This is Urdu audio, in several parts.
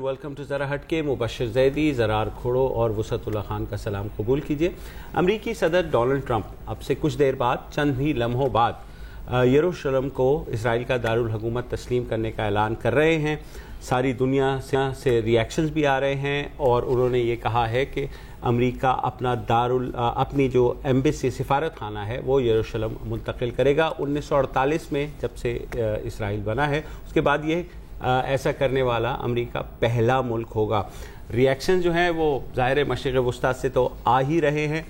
ویلکم ٹو ذرا ہٹ کے. مبشر زیدی, زرار کھوڑو اور وسعت اللہ خان کا سلام قبول کیجیے. امریکی صدر ڈونلڈ ٹرمپ اب سے کچھ دیر بعد, چند ہی لمحوں بعد یروشلم کو اسرائیل کا دارالحکومت تسلیم کرنے کا اعلان کر رہے ہیں. ساری دنیا سے ریئیکشنز بھی آ رہے ہیں اور انہوں نے یہ کہا ہے کہ امریکہ اپنی جو ایمبیسی سفارت خانہ ہے وہ یروشلم منتقل کرے گا. 1948 میں جب سے اسرائیل بنا ہے اس کے بعد یہ ایسا کرنے والا امریکہ پہلا ملک ہوگا. ریئیکشن جو ہیں وہ ظاہر مشرق وسطیٰ سے تو آ ہی رہے ہیں,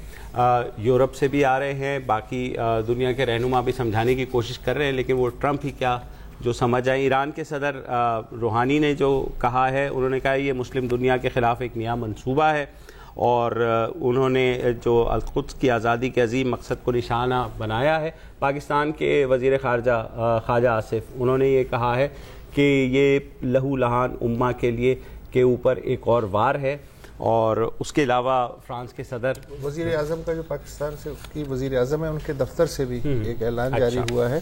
یورپ سے بھی آ رہے ہیں, باقی دنیا کے رہنما بھی سمجھانے کی کوشش کر رہے ہیں, لیکن وہ ٹرمپ ہی کیا جو سمجھ آئے. ایران کے صدر روحانی نے جو کہا ہے, انہوں نے کہا یہ مسلم دنیا کے خلاف ایک نیا منصوبہ ہے, اور انہوں نے جو القدس کی آزادی کے عظیم مقصد کو نشانہ بنایا ہے. پاکستان کے وزیر خارجہ خواجہ آصف, انہوں نے یہ کہا ہے کہ یہ لہو لہان امہ کے لیے کے اوپر ایک اور وار ہے. اور اس کے علاوہ فرانس کے صدر وزیر اعظم کا جو پاکستان سے اس کی وزیر اعظم ہے, ان کے دفتر سے بھی ایک اعلان جاری ہوا ہے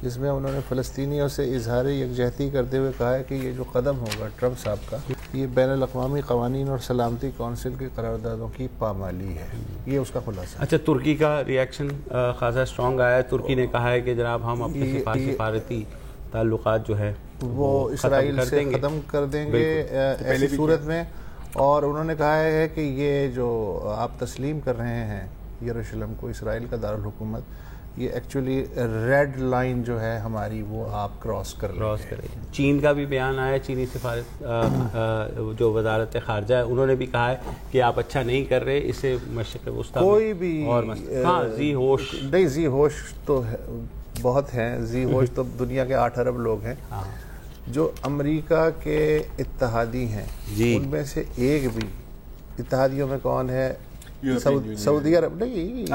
جس میں انہوں نے فلسطینیوں سے اظہار یکجہتی کرتے ہوئے کہا ہے کہ یہ جو قدم ہوگا ٹرمپ صاحب کا, یہ بین الاقوامی قوانین اور سلامتی کونسل کی قراردادوں کی پامالی ہے. یہ اس کا خلاصہ. اچھا, ترکی کا ریئیکشن خاصا اسٹرانگ آیا ہے. ترکی نے کہا ہے کہ جناب ہم اپنے سفارتی تعلقات جو ہے وہ اسرائیل سے ختم کر دیں گے ایسی صورت میں, اور انہوں نے کہا ہے کہ یہ جو آپ تسلیم کر رہے ہیں یروشلم کو اسرائیل کا دارالحکومت, یہ ایکچولی ریڈ لائن جو ہے ہماری وہ آپ کراس کر رہے ہیں. چین کا بھی بیان آیا, چینی سفارت جو وزارت خارجہ ہے انہوں نے بھی کہا ہے کہ آپ اچھا نہیں کر رہے, اسے مشرق وسطیٰ کوئی بھی ذی ہوش نہیں. ذی ہوش تو بہت ہیں, ذی ہوش تو دنیا کے 8 ارب لوگ ہیں. جو امریکہ کے اتحادی ہیں ان میں سے ایک بھی, اتحادیوں میں کون ہے, سعودی عرب نہیں,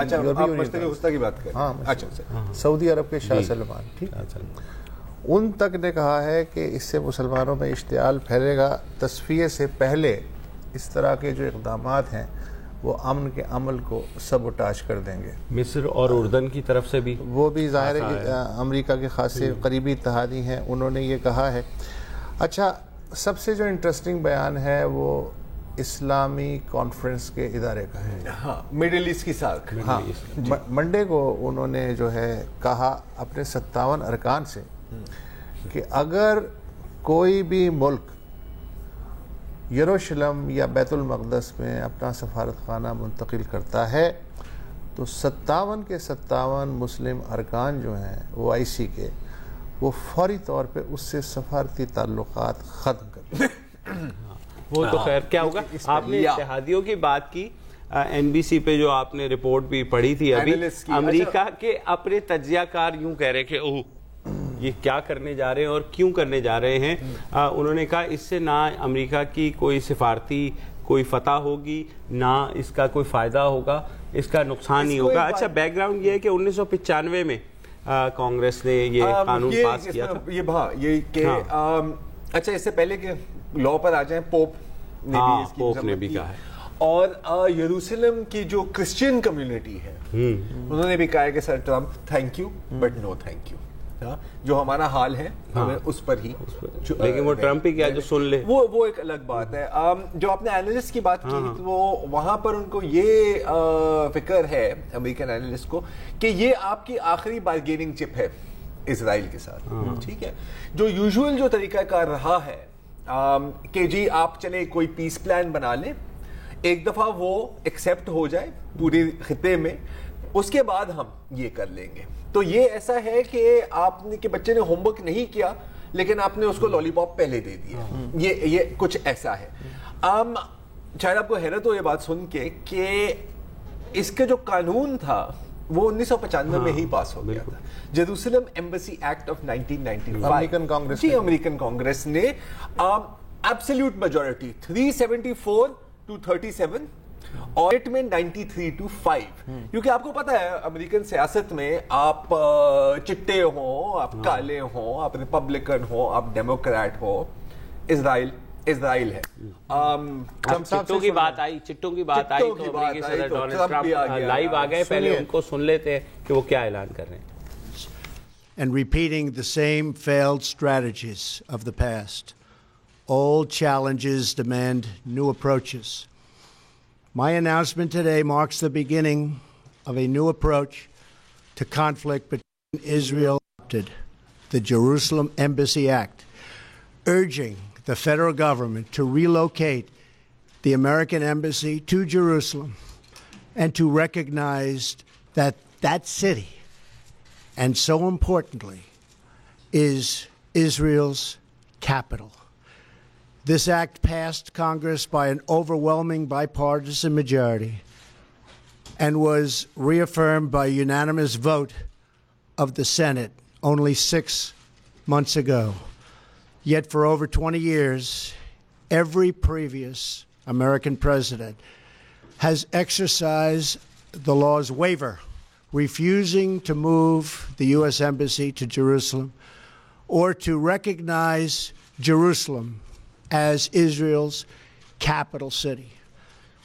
سعودی عرب کے شاہ سلمان, ٹھیک, ان تک نے کہا ہے کہ اس سے مسلمانوں میں اشتعال پھیلے گا. تصفیے سے پہلے اس طرح کے جو اقدامات ہیں وہ امن کے عمل کو سبوٹاج کر دیں گے. مصر اور اردن کی طرف سے بھی, وہ بھی ظاہر ہے امریکہ کے خاصے قریبی اتحادی ہیں, انہوں نے یہ کہا ہے. اچھا, سب سے جو انٹرسٹنگ بیان ہے وہ اسلامی کانفرنس کے ادارے کا ہے, مڈل ایسٹ کی ساکھ. منڈے کو انہوں نے جو ہے کہا اپنے 57 ارکان سے کہ اگر کوئی بھی ملک یروشلم یا بیت المقدس میں اپنا سفارت خانہ منتقل کرتا ہے تو 57 کے 57 مسلم ارکان جو ہیں او آئی سی کے, وہ فوری طور پہ اس سے سفارتی تعلقات ختم کر دیں. وہ تو خیر کیا ہوگا. آپ نے اتحادیوں کی بات کی, این بی سی پہ جو آپ نے رپورٹ بھی پڑھی تھی ابھی, امریکہ کے اپنے تجزیہ کار یوں کہہ رہے کہ اوہ یہ کیا کرنے جا رہے ہیں اور کیوں کرنے جا رہے ہیں. انہوں نے کہا اس سے نہ امریکہ کی کوئی سفارتی کوئی فتح ہوگی, نہ اس کا کوئی فائدہ ہوگا, اس کا نقصان ہی ہوگا. اچھا, بیک گراؤنڈ یہ ہے کہ 1995 میں کانگریس نے یہ قانون پاس کیا تھا. یہ کہ اچھا, اس سے پہلے کہ لا پر آ جائیں, پوپ نے بھی کہا ہے, اور یروشلم کی جو کرسچین کمیونٹی ہے انہوں نے بھی کہا ہے کہ sir Trump thank you but no thank you, جو ہمارا حال ہے ہمیں اس پر ہی, لیکن وہ ٹرمپ ہی کیا جو سن لے, وہ ایک الگ بات ہے. جو آپ نے اینالسٹ کی بات کی وہ وہاں پر ان کو یہ فکر ہے امریکن اینالسٹ کو کہ یہ آپ کی آخری بارگیننگ چپ ہے اسرائیل کے ساتھ. ٹھیک ہے, جو یوزول جو طریقہ کار رہا ہے کہ جی آپ چلے کوئی پیس پلان بنا لیں, ایک دفعہ وہ ایکسیپٹ ہو جائے پورے خطے میں, اس کے بعد ہم یہ کر لیں گے. تو یہ ایسا ہے کہ آپ نے کہ بچے نے ہوم ورک نہیں کیا لیکن آپ نے اس کو لالی پاپ پہلے دے دیا, یہ کچھ ایسا ہے. شاید آپ کو حیرت ہو یہ بات سن کے کہ اس کا جو قانون تھا وہ 1995 میں ہی پاس ہو گیا تھا, Jerusalem embassy act of 1995. American Congress نے ایبسلیوٹ میجورٹی 374-37 اور میں 93-5, کیونکہ آپ کو پتا ہے امریکن سیاست میں آپ چٹے ہوں, آپ کالے ہوں, آپ ریپبلکن ہوں, آپ ڈیموکریٹ ہو, اسرائیل ہے. چٹوں کی بات آئی تو امریکی صدر ڈونلڈ ٹرمپ لائیو آ گئے, پہلے ان کو سن لیتے ہیں کہ وہ کیا اعلان کر رہے ہیں. And repeating the same failed strategies of the past. Old challenges demand new approaches. My announcement today marks the beginning of a new approach to conflict between Israel and the Jerusalem Embassy Act, urging the federal government to relocate the American embassy to Jerusalem and to recognize that that city, and so importantly, is Israel's capital. This act passed Congress by an overwhelming bipartisan majority and was reaffirmed by a unanimous vote of the Senate only 6 months ago. Yet for over 20 years, every previous American president has exercised the law's waiver, refusing to move the U.S. Embassy to Jerusalem or to recognize Jerusalem as Israel's capital city.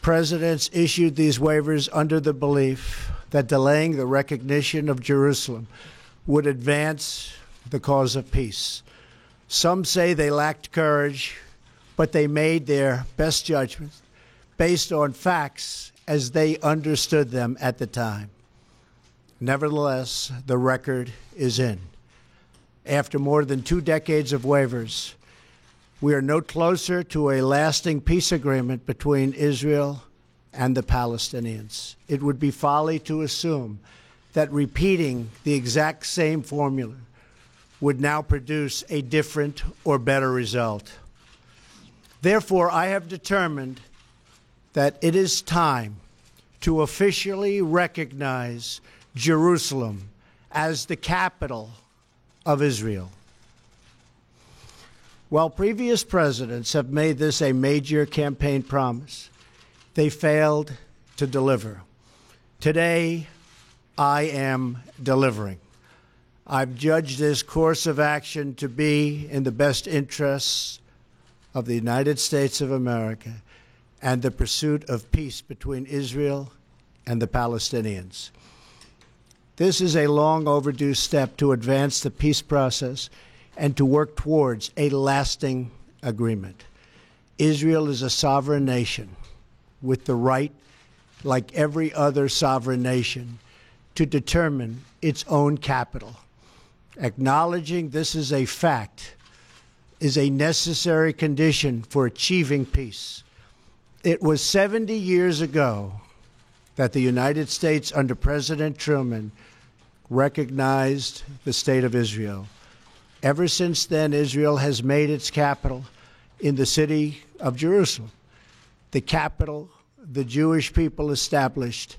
Presidents issued these waivers under the belief that delaying the recognition of Jerusalem would advance the cause of peace. Some say they lacked courage, but they made their best judgments based on facts as they understood them at the time. Nevertheless, the record is in. After more than 2 decades of waivers, we are no closer to a lasting peace agreement between Israel and the Palestinians. It would be folly to assume that repeating the exact same formula would now produce a different or better result. Therefore, I have determined that it is time to officially recognize Jerusalem as the capital of Israel. While previous presidents have made this a major campaign promise, they failed to deliver. Today, I am delivering. I've judged this course of action to be in the best interests of the United States of America and the pursuit of peace between Israel and the Palestinians. This is a long overdue step to advance the peace process and to work towards a lasting agreement. Israel is a sovereign nation with the right, like every other sovereign nation, to determine its own capital. Acknowledging this is a fact is a necessary condition for achieving peace. It was 70 years ago that the United States, under President Truman, recognized the State of Israel. Ever since then, Israel has made its capital in the city of Jerusalem, the capital the Jewish people established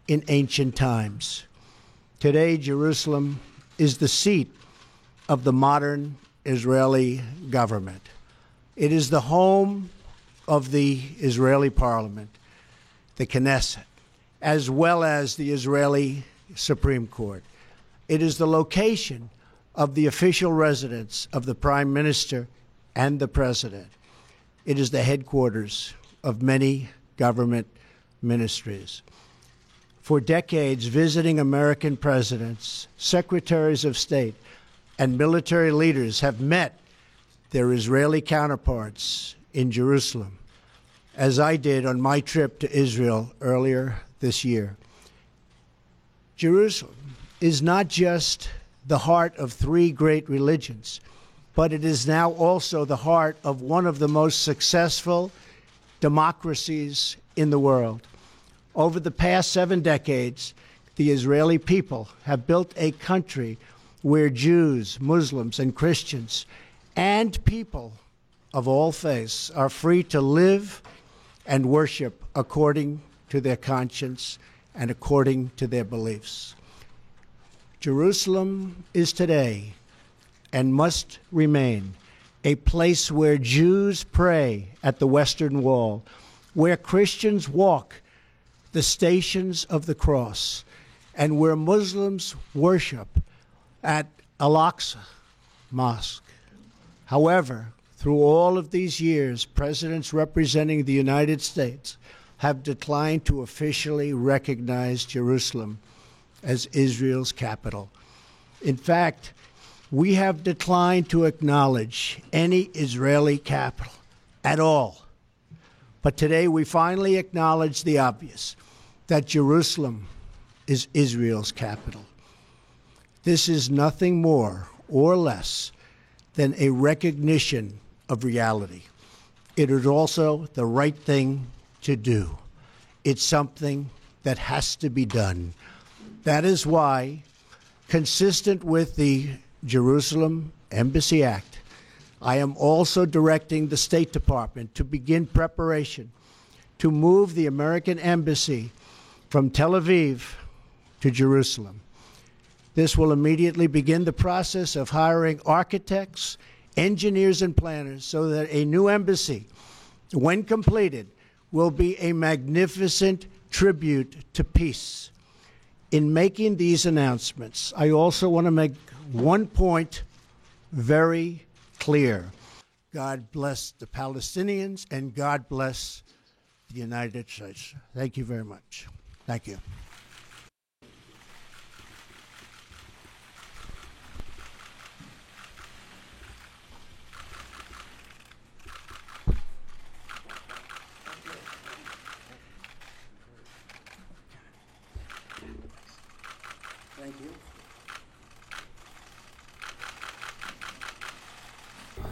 in ancient times. Today, Jerusalem is the seat of the modern Israeli government. It is the home of the Israeli parliament, the Knesset, as well as the Israeli Supreme Court. It is the location of the official residence of the Prime Minister and the President. It is the headquarters of many government ministries. For decades, visiting American presidents, secretaries of state, and military leaders have met their Israeli counterparts in Jerusalem, as I did on my trip to Israel earlier this year. Jerusalem is not just the heart of 3 great religions, but it is now also the heart of one of the most successful democracies in the world. Over the past 7 decades, the Israeli people have built a country where Jews, Muslims, and Christians, and people of all faiths are free to live and worship according to their conscience and according to their beliefs. Jerusalem is today and must remain a place where Jews pray at the Western Wall, where Christians walk the stations of the cross, and where Muslims worship at Al-Aqsa Mosque. However, through all of these years, presidents representing the United States have declined to officially recognize Jerusalem as Israel's capital. In fact, We have declined to acknowledge any Israeli capital at all. But today we finally acknowledge the obvious, that Jerusalem is Israel's capital. This is nothing more or less than a recognition of reality. It is also the right thing to do. It's something that has to be done. That is why, consistent with the Jerusalem Embassy Act, I am also directing the State Department to begin preparation to move the American Embassy from Tel Aviv to Jerusalem. This will immediately begin the process of hiring architects, engineers, and planners so that a new embassy, when completed, will be a magnificent tribute to peace. In making these announcements, I also want to make one point very clear. God bless the Palestinians and God bless the United States. Thank you very much. Thank you.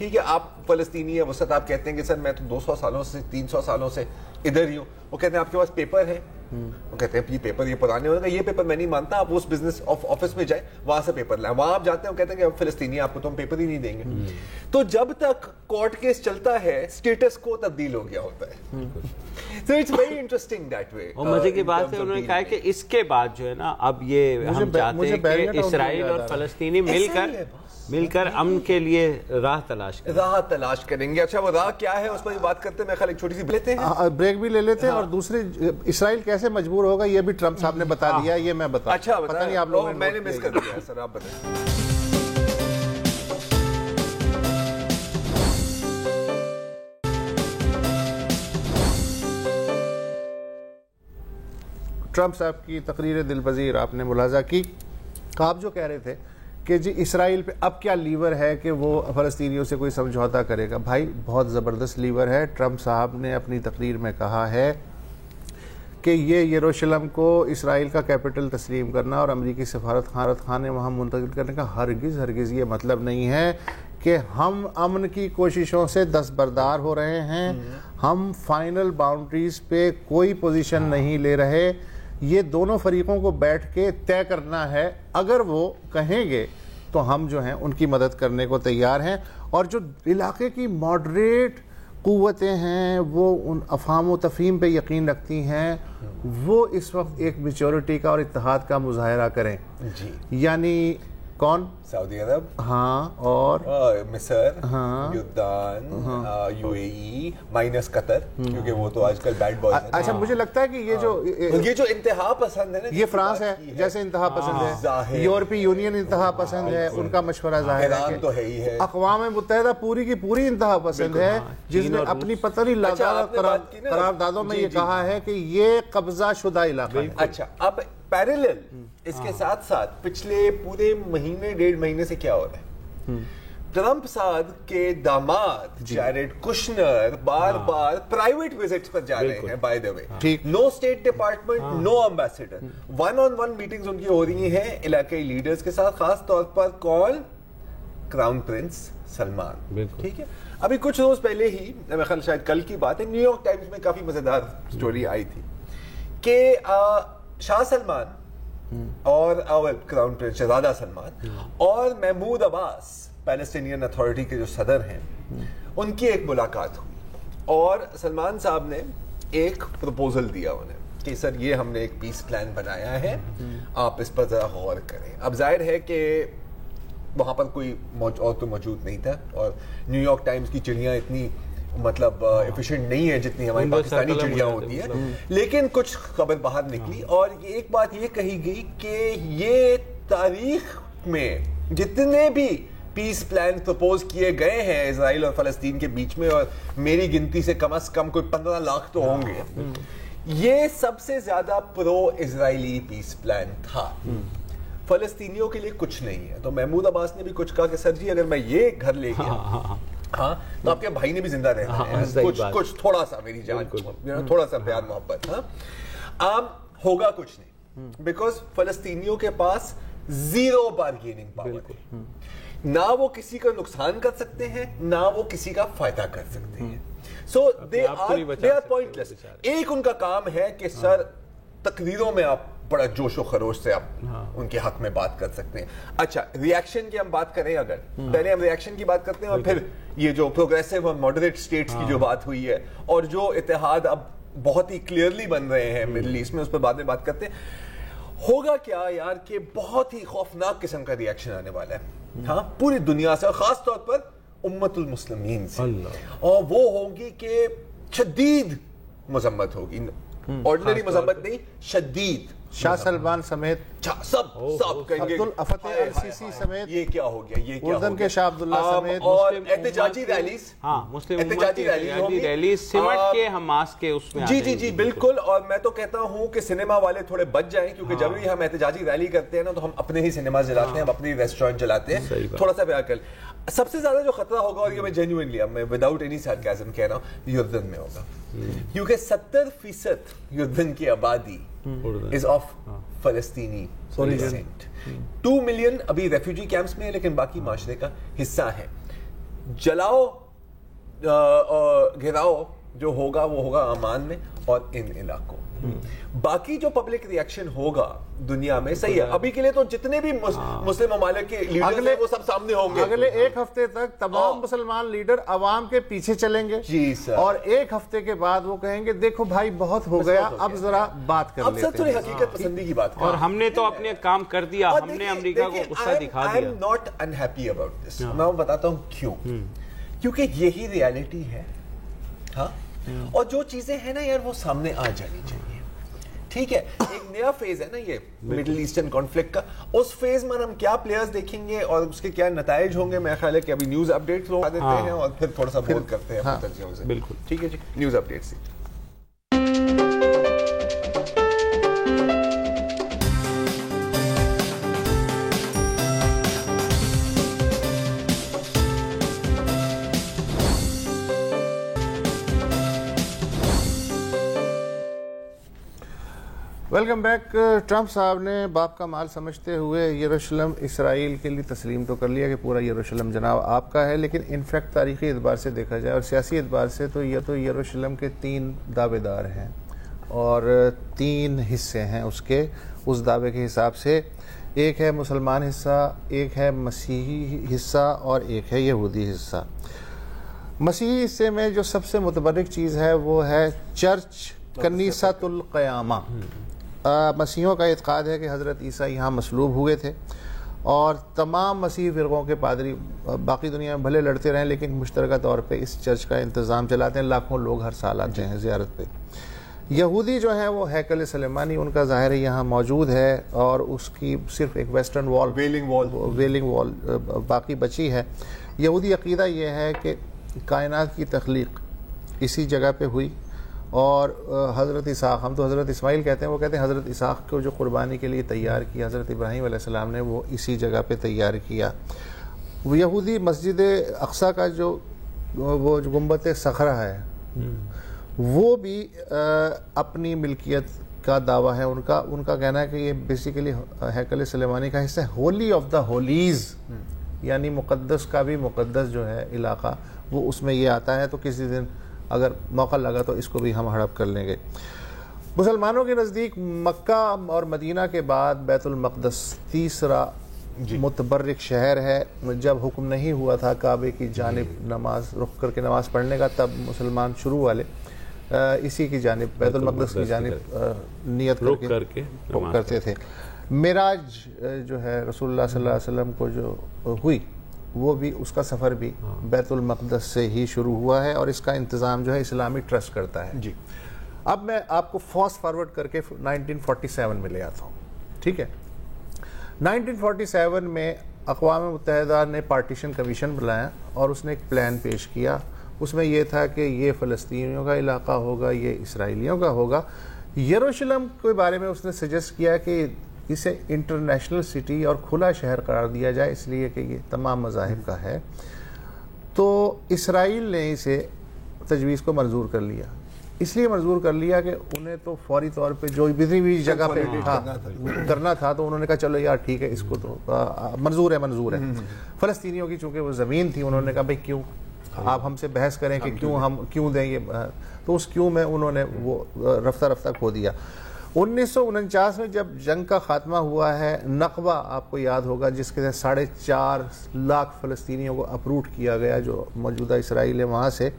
ٹھیک ہے آپ فلسطینی ہے وسط آپ کہتے ہیں کہ سر میں تو 200 سالوں سے 300 سالوں سے ادھر ہی ہوں, وہ کہتے ہیں آپ کے پاس پیپر ہے, وہ کہتے ہیں یہ پیپر یہ پرانے ہوگا, یہ پیپر میں نہیں مانتا, آپ اس بزنس آفس میں جائیں وہاں سے پیپر لائیں, وہاں آپ جاتے ہیں وہ کہتے ہیں کہ آپ فلسطینی آپ کو تو ہم پیپر ہی نہیں دیں گے. تو جب تک کورٹ کیس چلتا ہے اسٹیٹس کو تبدیل ہو گیا ہوتا ہے. So it's very interesting that way. اور مزے کی بات ہے انہوں نے کہا کہ اس کے بعد جو ہے نا اب یہ ہم چاہتے ہیں کہ اسرائیل اور فلسطینی مل کر امن کے لیے راہ تلاش کریں گے. اچھا وہ راہ کیا ہے اس پر بات کرتے ہیں, میں خیال ایک چھوٹی سی لیتے ہیں بریک بھی لے لیتے ہیں, اور دوسری اسرائیل کیسے مجبور ہوگا یہ بھی ٹرمپ صاحب نے بتا دیا, یہ میں بتا. اچھا پتہ نہیں آپ لوگوں میں نے مس کر دیا سر, آپ بتائیں. ٹرمپ صاحب کی تقریر دل پذیر آپ نے ملاحظہ کی. آپ جو کہہ رہے تھے کہ جی اسرائیل پہ اب کیا لیور ہے کہ وہ فلسطینیوں سے کوئی سمجھوتا کرے گا, بھائی بہت زبردست لیور ہے. ٹرمپ صاحب نے اپنی تقریر میں کہا ہے کہ یہ یروشلم کو اسرائیل کا کیپٹل تسلیم کرنا اور امریکی سفارت خانے وہاں منتقل کرنے کا ہرگز یہ مطلب نہیں ہے کہ ہم امن کی کوششوں سے دستبردار ہو رہے ہیں, ہم فائنل باؤنڈریز پہ کوئی پوزیشن نہیں لے رہے. یہ دونوں فریقوں کو بیٹھ کے طے کرنا ہے, اگر وہ کہیں گے تو ہم جو ہیں ان کی مدد کرنے کو تیار ہیں. اور جو علاقے کی ماڈریٹ قوتیں ہیں وہ ان افہام و تفہیم پہ یقین رکھتی ہیں, وہ اس وقت ایک میچورٹی کا اور اتحاد کا مظاہرہ کریں. جی یعنی کون؟ سعودی عرب, ہاں, اور مصر, یردان, یو اے ای مائنس قطر, کیونکہ وہ تو آج کل بیڈ بوائز ہیں. اچھا مجھے لگتا ہے کہ یہ جو انتہا پسند ہے نا, یہ فرانس ہے جیسے انتہا پسند ہے, یورپی یونین انتہا پسند ہے, ان کا مشورہ ظاہر ہے, اقوام متحدہ پوری کی پوری انتہا پسند ہے, جس نے اپنی پتہ نہیں لگا قراردادوں میں یہ کہا ہے کہ یہ قبضہ شدہ علاقہ ہے. اچھا اب پیرالل اس کے ساتھ ساتھ پچھلے پورے مہینے 1.5 مہینے سے کیا ہو رہا ہے, ٹرمپ صاحب کے داماد جیریڈ کشنر بار بار پرائیویٹ وزٹس پر جا رہے ہیں. By the way no state department, no ambassador, 1-on-1 meetings ان کی ہو رہی ہیں علاقائی لیڈرز کے ساتھ, خاص طور پر کون, کراؤن پرنس سلمان. ٹھیک ہے, ابھی کچھ روز پہلے ہی, میں خیال شاید کل کی بات ہے, نیو یارک ٹائمز میں کافی مزیدار سٹوری آئی تھی کہ شاہ سلمان اور کراؤن پرنس شہزادہ سلمان اور محمود عباس پیلسٹینین اتھارٹی کے جو صدر ہیں ان کی ایک ملاقات ہوئی, اور سلمان صاحب نے ایک پروپوزل دیا انہیں کہ سر یہ ہم نے ایک پیس پلان بنایا ہے, آپ اس پر ذرا غور کریں. اب ظاہر ہے کہ وہاں پر کوئی اور تو موجود نہیں تھا, اور نیو یارک ٹائمز کی چڑیاں اتنی مطلب ایفیشینٹ نہیں ہے جتنی ہماری پاکستانی چڑیاں ہوتی ہیں, لیکن کچھ خبر باہر نکلی, اور ایک بات یہ کہی گئی کہ یہ تاریخ میں جتنے بھی پیس پلان پرپوز کیے گئے ہیں اسرائیل اور فلسطین کے بیچ میں, اور میری گنتی سے کم از کم کوئی 15 لاکھ تو ہوں گے, یہ سب سے زیادہ پرو اسرائیلی پیس پلان تھا. فلسطینیوں کے لیے کچھ نہیں ہے. تو محمود عباس نے بھی کچھ کہا کہ سر جی اگر میں یہ گھر لے گیا ہاں تو آپ کے بھائی نے بھی زندہ رہنا ہے, کچھ تھوڑا سا میری جان, تھوڑا سا پیار محبت, ہاں ہوگا کچھ نہیں, بیکاز فلسطینیوں کے پاس زیرو بارگیننگ پاور ہے, نہ وہ کسی کا نقصان کر سکتے ہیں نہ وہ کسی کا فائدہ کر سکتے ہیں. سو دے آر پوائنٹ لیس. ایک ان کا کام ہے کہ سر تقریروں میں آپ بڑا جوش و خروش سے آپ ان کے حق میں بات کر سکتے ہیں. اچھا ریاکشن کی ہم بات کریں, اگر پہلے ہم ریاکشن کی بات کرتے ہیں اور پھر یہ جو پروگریسو اور ماڈریٹ سٹیٹس کی جو بات ہوئی ہے اور جو اتحاد اب بہت ہی کلیئرلی بن رہے ہیں مڈل ایسٹ میں, اس پر بعد میں بات کرتے ہیں. ہوگا کیا یار کہ بہت ہی خوفناک قسم کا ریاکشن آنے والا ہے, ہاں پوری دنیا سے, اور خاص طور پر امت المسلمین سے, اور وہ ہوگی کہ شدید مذمت ہوگی, آرڈنری مذمت نہیں, شدید. شاہ سلمان سمیت سب کہیں گے عبدالفتح السیسی سمیت, یہ کیا ہو گیا, یہ کیا اردن کے شاہ عبداللہ سمیت, اور احتجاجی ریلیز, احتجاجی ریلیز سمٹ کے حماس کے اس میں. جی بالکل. اور میں تو کہتا ہوں کہ سنیما والے تھوڑے بچ جائیں, کیونکہ جب بھی ہم احتجاجی ریلی کرتے ہیں نا تو ہم اپنے ہی سنیما جلاتے ہیں, ہم اپنی ریسٹورینٹ جلاتے ہیں. تھوڑا سا پیار کر. سب سے زیادہ جو خطرہ ہوگا, اور یہ میں جینوئنلی میں وداؤٹ اینی سارکازم کہہ رہا ہوں, یردن میں ہوگا, کیونکہ 70% یردن کی آبادی is of فلسطینی descent. 2 ملین ابھی ریفیوجی کیمپس میں ہے, لیکن باقی معاشرے کا حصہ ہے. جلاؤ گھراؤ جو ہوگا وہ ہوگا عمان میں اور ان علاقوں. باقی جو پبلک ریئیکشن ہوگا دنیا میں صحیح ہے. ابھی کے لیے تو جتنے بھی مسلم ممالک کے لیڈر ہیں وہ سب سامنے ہوں گے. اگلے ایک ہفتے تک تمام مسلمان لیڈر عوام کے پیچھے چلیں گے جی سر, اور ایک ہفتے کے بعد وہ کہیں گے دیکھو بھائی بہت ہو گیا, اب ذرا بات کر لیتے ہیں. اب سر تھوڑی حقیقت پسندی کی بات کریں. اور ہم نے تو اپنے کام کر دیا, ہم نے امریکہ کو غصہ دکھا دیا. I am not unhappy about this. میں بتاتا ہوں کیوں. کیونکہ یہی ریالٹی ہے. ہاں, اور جو چیزیں ہیں نا یار وہ سامنے آ جانی چاہیے. ٹھیک ہے, ایک نیا فیز ہے نا یہ مڈل ایسٹرن کانفلکٹ کا. اس فیز میں ہم کیا پلیئرز دیکھیں گے اور اس کے کیا نتائج ہوں گے, میرا خیال ہے کہ ابھی نیوز اپڈیٹس لگا دیتے ہیں اور پھر تھوڑا سا بول کرتے ہیں اپنے ترجموں سے. بالکل ٹھیک ہے جی, news updates. Welcome back. Trump صاحب نے باپ کا مال سمجھتے ہوئے یروشلم اسرائیل کے لیے تسلیم تو کر لیا کہ پورا یروشلم جناب آپ کا ہے, لیکن انفیکٹ تاریخی اعتبار سے دیکھا جائے اور سیاسی اعتبار سے تو یہ تو یروشلم کے 3 دعوے دار ہیں اور 3 حصے ہیں اس کے. اس دعوے کے حساب سے ایک ہے مسلمان حصہ, ایک ہے مسیحی حصہ اور ایک ہے یہودی حصہ. مسیحی حصے میں جو سب سے متبرک چیز ہے وہ ہے چرچ کنیسۃ القیامہ. مسیحیوں کا اعتقاد ہے کہ حضرت عیسیٰ یہاں مصلوب ہوئے تھے اور تمام مسیحی فرقوں کے پادری باقی دنیا میں بھلے لڑتے رہیں لیکن مشترکہ طور پہ اس چرچ کا انتظام چلاتے ہیں. لاکھوں لوگ ہر سال آتے ہیں زیارت پہ. یہودی جو ہیں وہ ہیکل سلیمانی ان کا ظاہر یہاں موجود ہے اور اس کی صرف ایک ویسٹرن وال ویلنگ وال باقی بچی ہے. یہودی عقیدہ یہ ہے کہ کائنات کی تخلیق اسی جگہ پہ ہوئی اور حضرت اسحاق, ہم تو حضرت اسماعیل کہتے ہیں, وہ کہتے ہیں حضرت اسحاق کو جو قربانی کے لیے تیار کیا حضرت ابراہیم علیہ السلام نے وہ اسی جگہ پہ تیار کیا. یہودی مسجد اقصیٰ کا جو وہ گنبد صخرہ ہے وہ بھی اپنی ملکیت کا دعویٰ ہے ان کا کہنا ہے کہ یہ بیسیکلی ہیکل سلیمانی کا حصہ ہے. ہولی آف دا ہولیز یعنی مقدس کا بھی مقدس جو ہے علاقہ وہ اس میں یہ آتا ہے. تو کسی دن اگر موقع لگا تو اس کو بھی ہم ہڑپ کر لیں گے. مسلمانوں کے نزدیک مکہ اور مدینہ کے بعد بیت المقدس تیسرا متبرک شہر ہے. جب حکم نہیں ہوا تھا کعبے کی جانب نماز رخ کر کے نماز پڑھنے کا تب مسلمان شروع والے اسی کی جانب بیت المقدس کی جانب نیت کر کے کرتے تھے. معراج جو ہے رسول اللہ صلی اللہ علیہ وسلم کو جو ہوئی وہ بھی اس کا سفر بھی بیت المقدس سے ہی شروع ہوا ہے اور اس کا انتظام جو ہے اسلامی ٹرسٹ کرتا ہے. جی, اب میں آپ کو فاسٹ فارورڈ کر کے 1947 میں لے آتا ہوں. ٹھیک ہے, 1947 میں اقوام متحدہ نے پارٹیشن کمیشن بلایا اور اس نے ایک پلان پیش کیا. اس میں یہ تھا کہ یہ فلسطینیوں کا علاقہ ہوگا, یہ اسرائیلیوں کا ہوگا. یروشلم کے بارے میں اس نے سجیسٹ کیا کہ اسے انٹرنیشنل سٹی اور کھلا شہر قرار دیا جائے اس لیے کہ یہ تمام مذاہب کا ہے. تو اسرائیل نے اسے تجویز کو منظور کر لیا. اس لیے منظور کر لیا کہ انہیں تو فوری طور پہ جو بھی جگہ پہ کرنا تھا تو انہوں نے کہا چلو یار ٹھیک ہے اس کو تو منظور ہے. فلسطینیوں کی چونکہ وہ زمین تھی انہوں نے کہا بھائی کیوں آپ ہم سے بحث کریں کہ ہم کیوں دیں یہ, تو اس کیوں میں انہوں نے وہ رفتہ رفتہ کھو دیا. 1949 میں جب جنگ کا خاتمہ ہوا ہے, نقبہ آپ کو یاد ہوگا جس کے 4.5 لاکھ فلسطینیوں کو اپروٹ کیا گیا جو موجودہ اسرائیل ہے وہاں سے.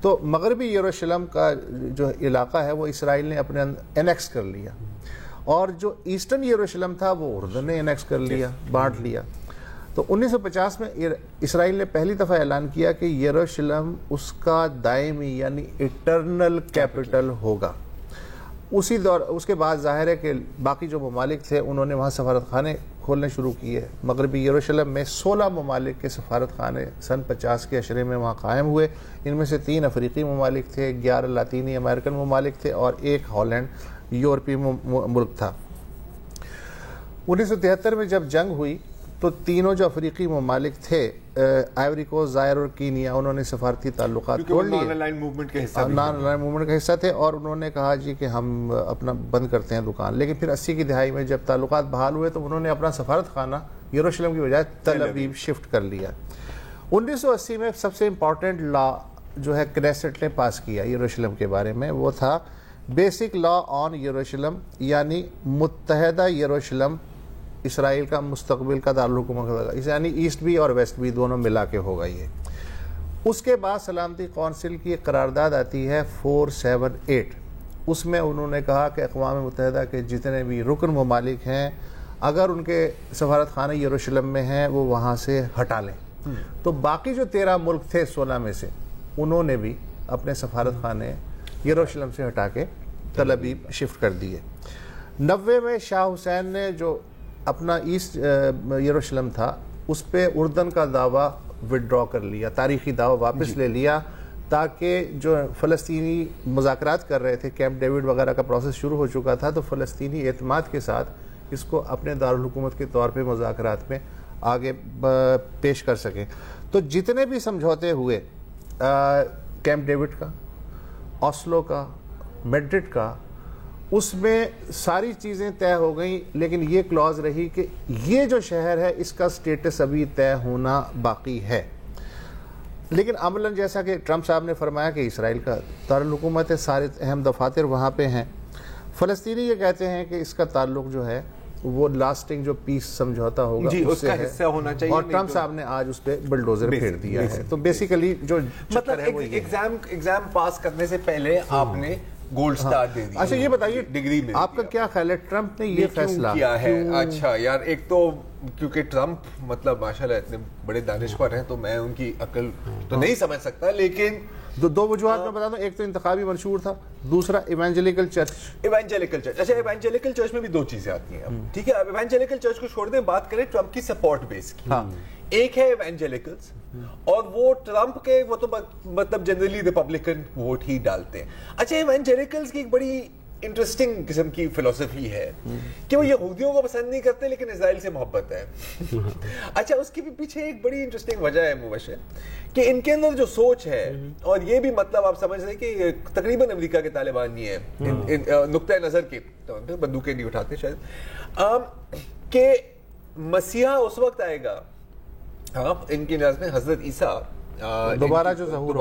تو مغربی یروشلم کا جو علاقہ ہے وہ اسرائیل نے اپنے انیکس کر لیا اور جو ایسٹرن یروشلم تھا وہ اردن نے انیکس کر لیا, بانٹ لیا. تو 1950 میں اسرائیل نے پہلی دفعہ اعلان کیا کہ یروشلم اس کا دائمی یعنی ایٹرنل کیپٹل ہوگا. اسی دور اس کے بعد ظاہر ہے کہ باقی جو ممالک تھے انہوں نے وہاں سفارت خانے کھولنے شروع کیے. مغربی یروشلم میں 16 ممالک کے سفارت خانے سن 50 کے عشرے میں وہاں قائم ہوئے. ان میں سے 3 افریقی ممالک تھے, 11 لاطینی امریکن ممالک تھے اور 1 ہالینڈ یورپی ملک تھا. 1973 میں جب جنگ ہوئی تو تینوں جو افریقی ممالک تھے آئیوری کوسٹ, زائر اور کینیا, انہوں نے سفارتی تعلقات توڑ لیے. نان الائن موومنٹ کا حصہ تھے اور انہوں نے کہا جی کہ ہم اپنا بند کرتے ہیں دکان. لیکن پھر 80 کی دہائی میں جب تعلقات بحال ہوئے تو انہوں نے اپنا سفارت خانہ یروشلم کی بجائے تل ابیب شفٹ کر لیا. 1980 میں سب سے امپورٹنٹ لا جو ہے کنیسٹ نے پاس کیا یروشلم کے بارے میں، وہ تھا بیسک لا آن یروشلم، یعنی متحدہ یروشلم اسرائیل کا مستقبل کا دارالحکومت ہوگا، یعنی ایسٹ بھی اور ویسٹ بھی دونوں ملا کے ہوگا یہ۔ اس کے بعد سلامتی کونسل کی ایک قرارداد آتی ہے 478، اس میں انہوں نے کہا کہ اقوام متحدہ کے جتنے بھی رکن ممالک ہیں اگر ان کے سفارت خانے یروشلم میں ہیں وہ وہاں سے ہٹا لیں۔ تو باقی جو 13 ملک تھے 16 میں سے، انہوں نے بھی اپنے سفارت خانے یروشلم سے ہٹا کے تل ابیب شفٹ کر دیے۔ 90 میں شاہ حسین نے جو اپنا ایسٹ یروشلم تھا اس پہ اردن کا دعویٰ وڈرا کر لیا، تاریخی دعویٰ واپس لے لیا، تاکہ جو فلسطینی مذاکرات کر رہے تھے، کیمپ ڈیوڈ وغیرہ کا پروسیس شروع ہو چکا تھا، تو فلسطینی اعتماد کے ساتھ اس کو اپنے دارالحکومت کے طور پہ مذاکرات میں آگے پیش کر سکیں۔ تو جتنے بھی سمجھوتے ہوئے کیمپ ڈیوڈ کا، اوسلو کا، میڈرڈ کا، اس میں ساری چیزیں طے ہو گئیں، لیکن یہ کلوز رہی کہ یہ جو شہر ہے اس کا سٹیٹس ابھی طے ہونا باقی ہے۔ لیکن عملاً جیسا کہ ٹرمپ صاحب نے فرمایا کہ اسرائیل کا دارالحکومت ہے، سارے اہم دفاتر وہاں پہ ہیں۔ فلسطینی یہ کہتے ہیں کہ اس کا تعلق جو ہے وہ لاسٹنگ جو پیس سمجھوتا ہوگا اس کا حصہ ہونا چاہیے، اور ٹرمپ صاحب نے آج اس پہ بلڈوزر پھیر دیا ہے۔ تو بیسیکلی جو مطلب ایگزام پاس کرنے سے پہلے آپ نے گولڈ سٹار دے دی۔ اچھا یہ بتائیے ڈگری میں آپ کا کیا خیال ہے ٹرمپ نے یہ فیصلہ کیا ہے؟ اچھا یار، ایک تو کیونکہ ٹرمپ مطلب ماشاءاللہ اتنے بڑے دانشور ہیں تو میں ان کی عقل تو نہیں سمجھ سکتا، لیکن دو وجوہات میں بتا دوں، ایک تو انتخابی منشور تھا، دوسرا ایوانجیلیکل چرچ۔ اچھا ایوانجیلیکل چرچ میں بھی دو چیزیں آتی ہیں، ٹھیک ہے ایوانجیلیکل چرچ کو چھوڑ دیں، بات کریں ٹرمپ کی سپورٹ بیس کی۔ ایک ہے ایوانجیلیکلز اور وہ ٹرمپ کے وہ تو مطلب جنرلی ریپبلکن ووٹ ہی ڈالتے ہیں۔ اچھا ایوانجیلیکلز کی ایک بڑی انٹرسٹنگ قسم کی فلسفی ہے کہ وہ یہودیوں کو پسند نہیں کرتے لیکن اسرائیل سے محبت ہے۔ اچھا اس کے بھی پیچھے ایک بڑی انٹرسٹنگ وجہ ہے مبشر، کہ ان کے اندر جو سوچ ہے، اور یہ بھی مطلب آپ سمجھ رہے کہ تقریباً امریکہ کے طالبان نہیں ہے نقطۂ نظر کے بندوقیں نہیں اٹھاتے شاید، کہ مسیحا اس وقت آئے گا، ان کی نظر میں حضرت عیسیٰ دوبارہ جو ظہور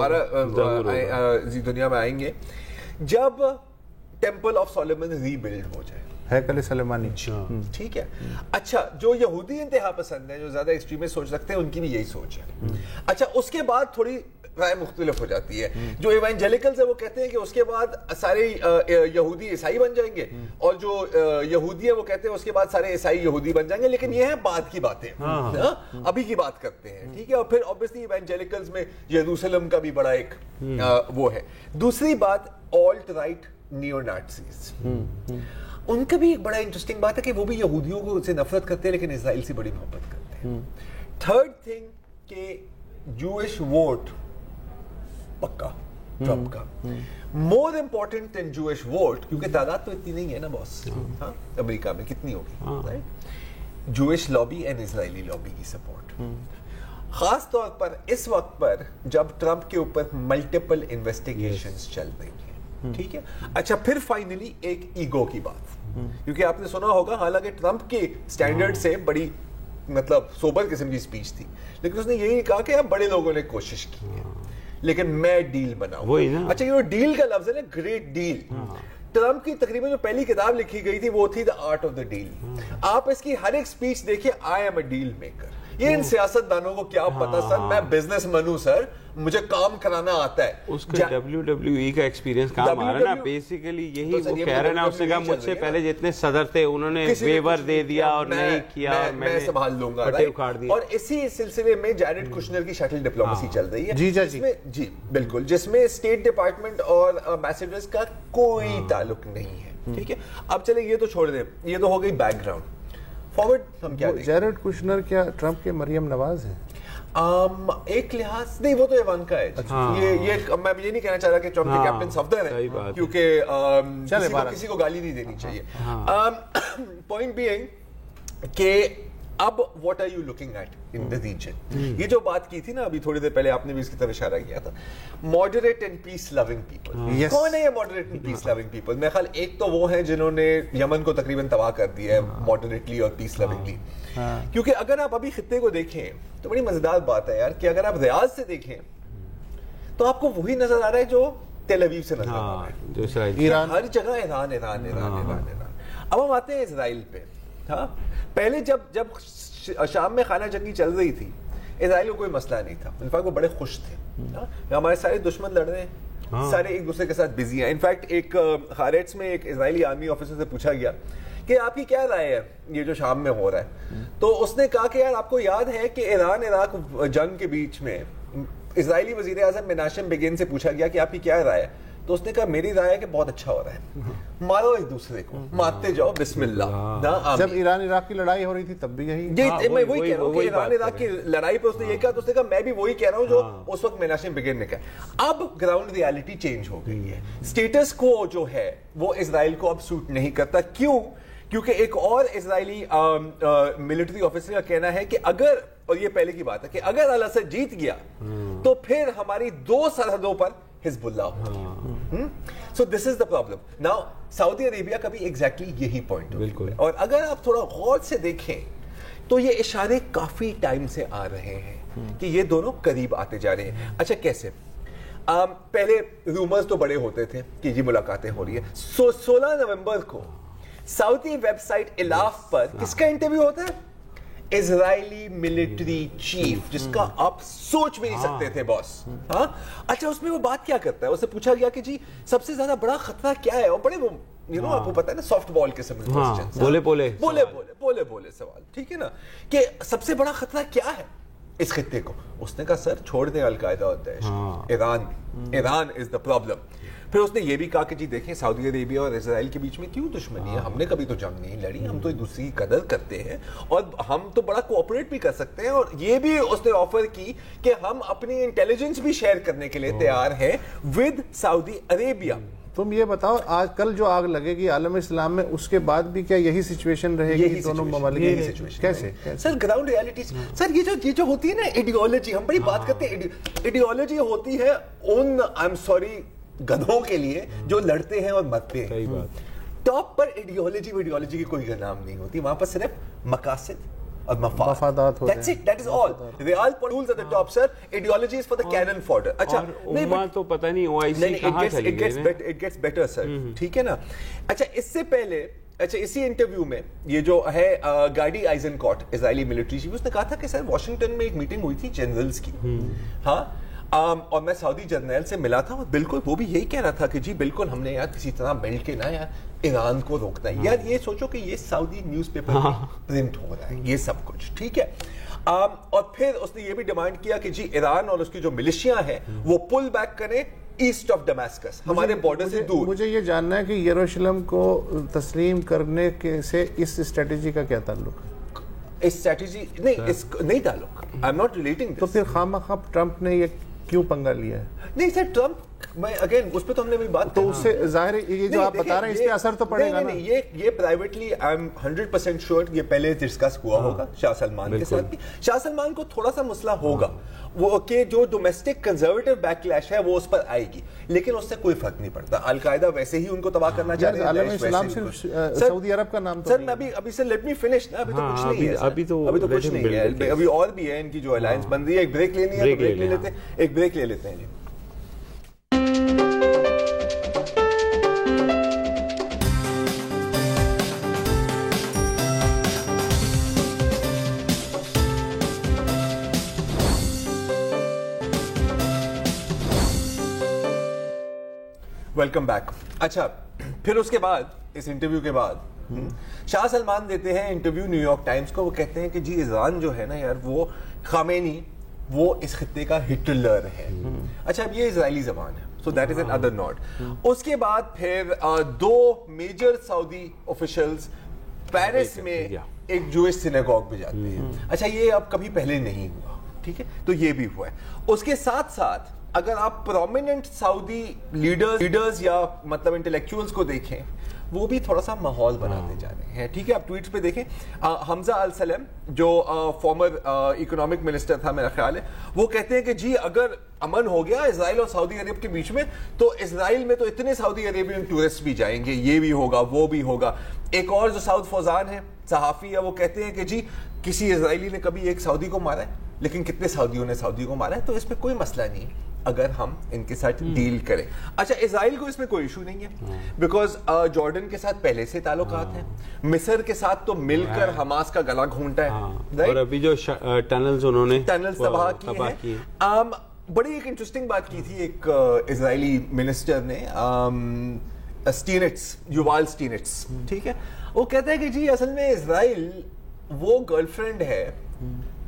دنیا میں آئیں گے جب temple of Solomon rebuild ہو جائے، ہیکل سلیمانی، ٹھیک ہے۔ اچھا جو یہودی انتہا پسند ہیں، جو زیادہ ایکسٹریمسٹ سوچ رکھتے ہیں، ان کی بھی یہی سوچ ہے۔ اچھا اس کے بعد تھوڑی رائے مختلف ہو جاتی ہے، جو ایوانجیلیکلز ہیں وہ کہتے ہیں کہ اس کے بعد سارے یہودی عیسائی بن جائیں گے، اور جو یہودی ہیں وہ کہتے ہیں اس کے بعد سارے عیسائی یہودی بن جائیں گے، لیکن یہ ہے بعد کی باتیں، ابھی کی بات کرتے ہیں، ٹھیک ہے۔ اور پھر obviously ایوانجیلیکلز میں یروشلم کا بھی بڑا ایک وہ ہے۔ دوسری بات آلٹ رائٹ نیو نازیز، ان کا بھی ایک بڑا انٹرسٹنگ بات ہے کہ وہ بھی یہودیوں کو سے نفرت کرتے ہیں لیکن اسرائیل سے بڑی محبت کرتے ہیں۔ تھرڈ تھنگ کہ جوئش ووٹ پکا ٹرمپ کا، مور امپورٹنٹ دین جوئش ووٹ، کیونکہ تعداد تو اتنی نہیں ہے نا باس، ہاں امریکہ میں کتنی ہوگی، Jewish lobby and Israeli lobby کی سپورٹ، خاص طور پر اس وقت پر جب ٹرمپ کے اوپر ملٹیپل انویسٹیگیشنز چل رہی ہیں، ٹھیک ہے۔ اچھا پھر فائنلی ایک ایگو کی بات، کیونکہ آپ نے سنا ہوگا حالانکہ ٹرمپ کے سٹینڈرڈ سے بڑی مطلب سوبر قسم کی سپیچ تھی، لیکن اس نے یہی کہا کہ اب بڑے لوگوں نے کوشش کی ہے لیکن میں ڈیل بناؤں۔ اچھا یہ ڈیل کا لفظ ہے نا، گریٹ ڈیل، ٹرمپ کی تقریباً جو پہلی کتاب لکھی گئی تھی وہ تھی the art of the deal. آپ اس کی ہر ایک سپیچ دیکھیں، I am a deal maker. یہ ان سیاست دانوں کو کیا پتا سر، میں بزنس مین ہوں سر، مجھے کام کرانا آتا ہے۔ اس کا WWE کا ایکسپیرینس کام آ رہا ہے نا، بیسیکلی یہی وہ کہہ رہے ہیں نا، اس نے کہا مجھ سے پہلے جتنے صدر تھے انہوں نے ویور دے دیا اور نہیں کیا، میں سنبھال لوں گا، اور اسی سلسلے میں جیرڈ کشنر کی شٹل ڈپلومیسی چل رہی ہے، جی بالکل، جس میں اسٹیٹ ڈپارٹمنٹ اور ایمبیسڈرز کا کوئی تعلق نہیں ہے، ٹھیک ہے۔ اب چلیں یہ تو چھوڑ دیں، یہ تو ہو گئی بیک گراؤنڈ، فارورڈ ہم کیا دیکھیں؟ جیرڈ کشنر کیا ٹرمپ کے مریم نواز ہیں؟ ایک لحاظ نہیں، وہ تو ایوانکا ہے، یہ میں یہ نہیں کہنا چاہ رہا کہ ٹرمپ کے کیپٹن صفدر ہیں، کیونکہ کسی کو گالی نہیں دینی چاہیے۔ پوائنٹ بینگ کہ اب what are you looking at in the region? یہ جو بات کی تھی نا ابھی تھوڑی دیر پہلے آپ نے بھی اس کی طرف اشارہ کیا تھا, moderate and peace loving people. کون ہے یہ moderate and peace loving people؟ میرے خیال ایک تو وہ ہیں جنہوں نے یمن کو تقریباً تباہ کر دیا ہے moderately اور peace lovingly. کیونکہ اگر آپ ابھی خطے کو دیکھیں تو بڑی مزیدار بات ہے یار کہ اگر آپ ریاض سے دیکھیں تو آپ کو وہی نظر آ رہا ہے جو تیل اویو سے نظر آ رہا ہے. ہر جگہ ایران ایران ایران ایران ایران. اب ہم آتے ہیں اسرائیل پہ. ہاں, پہلے جب شام میں خانہ جنگی چل رہی تھی اسرائیل کو کوئی مسئلہ نہیں تھا. انفیکٹ وہ بڑے خوش تھے. ہمارے سارے دشمن لڑ رہے ہیں, سارے ایک دوسرے کے ساتھ بزی ہیں. انفیکٹ ایک خارج میں ایک اسرائیلی آرمی آفیسر سے پوچھا گیا کہ آپ کی کیا رائے ہے یہ جو شام میں ہو رہا ہے, تو اس نے کہا کہ یار آپ کو یاد ہے کہ ایران عراق جنگ کے بیچ میں اسرائیلی وزیر اعظم مناشم بیگین سے پوچھا گیا کہ آپ کی کیا رائے ہے, تو اس نے کہا میری رائے ہے کہ بہت اچھا ہو رہا ہے, مارو ایک دوسرے کو, مارتے جاؤ بسم اللہ. جب ایران عراق کی لڑائی ہو رہی تھی تب بھی یہی, میں وہی کہہ رہا ہوں کہ ایران عراق کی لڑائی پہ اس نے یہ کہا, تو اس نے کہا میں بھی وہی کہہ رہا ہوں جو اس وقت مناشم بیگین نے کہا. اب گراؤنڈ ریالٹی چینج ہو گئی ہے. اسٹیٹس کو جو ہے وہ اسرائیل کو اب سوٹ نہیں کرتا. کیوں؟ کیونکہ ایک اور اسرائیلی ملٹری آفیسر کا کہنا ہے کہ اگر, اور یہ پہلے کی بات ہے, کہ اگر الاسد جیت گیا تو پھر ہماری 2 سرحدوں پر حزب اللہ ہوتی. سو دس از دا پرابلم. ناؤ سعودی عربیہ کا بھی ایگزیکٹلی یہی پوائنٹ ہے, اور اگر آپ تھوڑا غور سے دیکھیں تو یہ اشارے کافی ٹائم سے آ رہے ہیں کہ یہ دونوں قریب آتے جا رہے ہیں. اچھا کیسے؟ پہلے رومرز تو بڑے ہوتے تھے کہ یہ ملاقاتیں ہو رہی ہیں. 16 نومبر کو سعودی ویب سائٹ الاف پر کس کا انٹرویو ہوتا ہے؟ اسرائیلی ملٹری چیف, جس کا آپ سوچ بھی نہیں سکتے تھے باس. ہاں اچھا, اس میں وہ بات کیا کرتا ہے؟ اسے پوچھا گیا کہ جی سب سے زیادہ بڑا خطرہ کیا ہے, اور بڑے وہ آپ کو پتا ہے نا سافٹ بال کے سمجھ بولے بولے سوال, ٹھیک ہے نا, کہ سب سے بڑا خطرہ کیا ہے اس خطے کو. اس نے کہا سر چھوڑ دیں القاعدہ اور داعش, ایران از دا پرابلم. پھر اس نے یہ بھی کہا کہ جی دیکھیں سعودی عربیہ اور اسرائیل کے بیچ میں کیوں دشمنی ہے, ہم نے کبھی تو جنگ نہیں لڑی, ہم تو ایک دوسرے کی قدر کرتے ہیں اور ہم تو بڑا کوآپریٹ بھی کر سکتے ہیں. اور یہ بھی اس نے آفر کی کہ ہم اپنی انٹیلیجنس بھی شیئر کرنے کے لیے تیار ہیں ود سعودی عربیہ. تم یہ بتاؤ آج کل جو آگ لگے گی عالم اسلام میں, اس کے بعد بھی کیا یہی سچویشن رہے گی دونوں ممالک کی؟ کیسے سر گراؤنڈ ریالٹی سر یہ جو ہوتی ہے نا ایڈیالوجی, ہم بڑی بات کرتے ہیں ایڈیالوجی ہوتی ہے ان آئی ایم سوری گدھوں کے لیے جو لڑتے ہیں اور مرتے ہیں. ٹاپ پر ایڈیالوجی کی کوئی نام نہیں ہوتی, وہاں پر صرف مقاصد اور مفادات ہوتے ہیں. That's it, that is all. Real rules at the top, sir. Ideology is for the cannon fodder. اچھا نہیں تو پتہ نہیں OIC کہاں چلی گئی. It gets better, sir. ٹھیک ہے نا. اچھا اس سے پہلے, اچھا اسی انٹرویو میں یہ جو ہے گارڈی آئزن کاٹ اسرائیلی ملٹری چیف, اس نے کہا تھا کہ سر واشنگٹن میں ایک میٹنگ ہوئی تھی جنرلز کی. ہاں, اور میں سعودی جرنیل سے ملا تھا, اور بالکل وہ بھی یہی کہہ رہا تھا کہ جی بالکل ہم نے یار کسی طرح مل کے نا یار ایران کو روکنا ہے. یار یہ سوچو کہ یہ سعودی نیوز پیپر میں پرنٹ ہو رہا ہے یہ سب کچھ, ٹھیک ہے. اور پھر اس نے یہ بھی ڈیمانڈ کیا کہ جی ایران اور اس کی جو ملیشیاں ہیں وہ پل بیک کریں ایسٹ آف ڈیماسکس, ہمارے بارڈر سے دور. مجھے یہ جاننا ہے کہ یروشلم کو تسلیم کرنے کے سے اس اسٹریٹجی کا کیا تعلق ہے؟ اس اسٹریٹجی نہیں تعلق, آئی ایم ناٹ ریلیٹنگ. تو پھر خواہ ٹرمپ نے یہ کیوں پنگا لیا ہے؟ نہیں سر, ٹرمپ میں اگین اس پہ تو ہم نے بھی بات, تو اس سے ظاہر ہے یہ جو آپ بتا رہے ہیں اس پہ اثر تو پڑے گا نا. یہ پرائیویٹلی آئی ایم 100% شیور یہ پہلے ڈسکس ہوا ہوگا شاہ سلمان کے ساتھ بھی. شاہ سلمان کو تھوڑا سا مسئلہ ہوگا وہ کہ جو ڈومیسٹک کنزرویٹو بیک کلیش ہے وہ اس پر آئے گی, لیکن اس سے کوئی فرق نہیں پڑتا. القاعدہ ویسے ہی ان کو تباہ کرنا چاہتے ہیں. عالم اسلام صرف سعودی عرب کا نام سر, میں ابھی سے لیٹ می فنش نا, ابھی تو کچھ نہیں ہے, ابھی تو کچھ نہیں ہے, ابھی اور بھی ہے ان کی جو الائنس بن رہی ہے. ایک بریک لینی ہے, ایک بریک لے لیتے ہیں جی. Welcome back. اچھا پھر اس کے بعد اس انٹرویو کے بعد شاہ سلمان دیتے ہیں انٹرویو نیو یارک ٹائمز کو. وہ کہتے ہیں کہ جی ایران جو ہے نا یار وہ خامینی وہ اس خطے کا ہٹلر ہے. اچھا اب یہ اسرائیلی زبان ہے, so that is another note. اس کے بعد پھر 2 میجر سعودی آفیشلز پیرس میں ایک جوئش سینیگوگ پہ جاتے ہیں. اچھا یہ اب کبھی پہلے نہیں ہوا, ٹھیک ہے, تو یہ بھی ہوا ہے. اس کے ساتھ ساتھ اگر آپ پرومیننٹ سعودی لیڈرز یا مطلب انٹلیکچوئلز کو دیکھیں وہ بھی تھوڑا سا ماحول بناتے جا رہے ہیں. ٹھیک ہے, آپ ٹویٹس پہ دیکھیں, حمزہ السلم جو فارمر اکنامک منسٹر تھا میرا خیال ہے, وہ کہتے ہیں کہ جی اگر امن ہو گیا اسرائیل اور سعودی عرب کے بیچ میں تو اسرائیل میں تو اتنے سعودی عربین ٹورسٹ بھی جائیں گے, یہ بھی ہوگا وہ بھی ہوگا. ایک اور جو سعود فوزان ہے صحافی ہے, وہ کہتے ہیں کہ جی کسی اسرائیلی نے کبھی ایک سعودی کو مارا ہے, لیکن کتنے سعودیوں نے سعودی کو مارا ہے, تو اس پہ کوئی مسئلہ نہیں ہے اگر ہم ان کے ساتھ ڈیل کریں. اچھا, اسرائیل کو اس میں کوئی ایشو نہیں ہے بیکاز جارڈن کے ساتھ پہلے سے تعلقات ہیں, مصر کے ساتھ تو مل کر حماس کا گلا گھونٹا ہے, اور ابھی جو ٹنلز انہوں نے تباہ کیے ہیں. بڑی ایک انٹرسٹنگ بات کی تھی ایک اسرائیلی منسٹر نے, یووال اسٹینٹس, ٹھیک ہے, وہ کہتا ہے کہ جی اصل میں اسرائیل وہ گرل فرینڈ ہے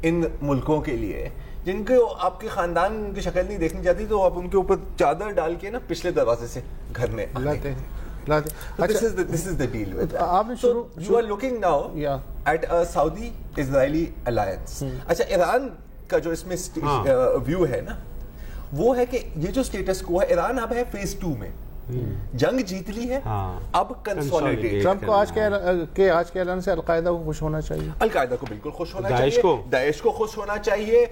ان ملکوں کے لیے جن کو آپ کے خاندان کی شکل نہیں دیکھنی چاہتی, تو آپ ان کے اوپر چادر ڈال کے نا پچھلے دروازے سے گھر میں لاتے ہیں. This is the deal with that. So you are looking now at a Saudi-Israeli alliance. اچھا, ایران کا جو اس میں ویو ہے نا, وہ ہے کہ یہ جو سٹیٹس کو ہے, ایران اب ہے فیز 2 میں, جنگ جیت لی ہے, اب کنسولیڈیٹ. ٹرمپ کو آج کے اعلان سے القاعدہ کو خوش ہونا چاہیے, القاعدہ کو بالکل خوش ہونا چاہیے, داعش کو خوش ہونا چاہیے,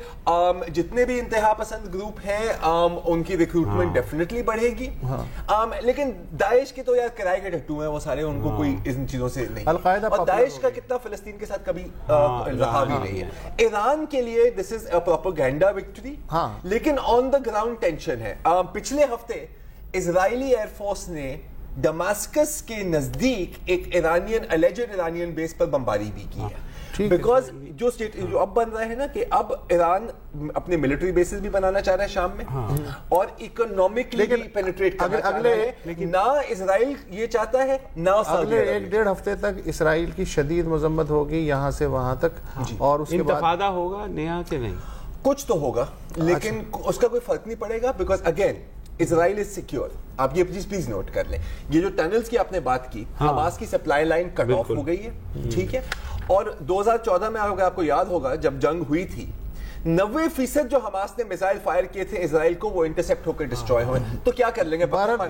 جتنے بھی انتہا پسند گروپ ہیں ان کی ریکروٹمنٹ ڈیفینیٹلی بڑھے گی, لیکن داعش کے تو یار کرائے کے ٹٹو ہیں وہ سارے, ان کو کوئی ان چیزوں سے نہیں. القاعدہ اور داعش کا کتنا فلسطین کے ساتھ کبھی رہا بھی نہیں ہے. ایران کے لیے دس از اے پروپیگنڈا وکٹری, لیکن آن دا گراؤنڈ ٹینشن ہے. پچھلے ہفتے اسرائیلی ایئر فورس نے ڈماسکس کے نزدیک ایک الیجڈ ایرانین بیس پر بمباری بھی کی ہے, بیکاز جو اب بن رہا ہے نا کہ اب ایران اپنے ملٹری بیسز بھی بنانا چاہ رہا ہے شام میں, اور اکنامکلی بھی پینیٹریٹ کرنا چاہ رہا ہے, لیکن نہ اسرائیل یہ چاہتا ہے نہ سعودی عرب. اگلے 1.5 ہفتے تک اسرائیل کی شدید مذمت ہوگی یہاں سے وہاں تک, اور اس کے بعد انتفاضہ ہوگا نیا کہ نہیں, کچھ تو ہوگا, لیکن اس کا کوئی فرق نہیں پڑے گا, because again Israel is secure. آپ یہ چیز پلیز نوٹ کر لیں, یہ جو ٹنلز کی آپ نے بات کی, حماس کی سپلائی لائن کٹ آف ہو گئی ہے, ٹھیک ہے, اور 2014 میں آپ کو یاد ہوگا جب جنگ ہوئی تھی 90% جو حماس نے میزائل فائر کیے تھے اسرائیل کو, وہ انٹرسیپٹ ہو کر ڈسٹروائے ہوئے. تو کیا کر لیں گے؟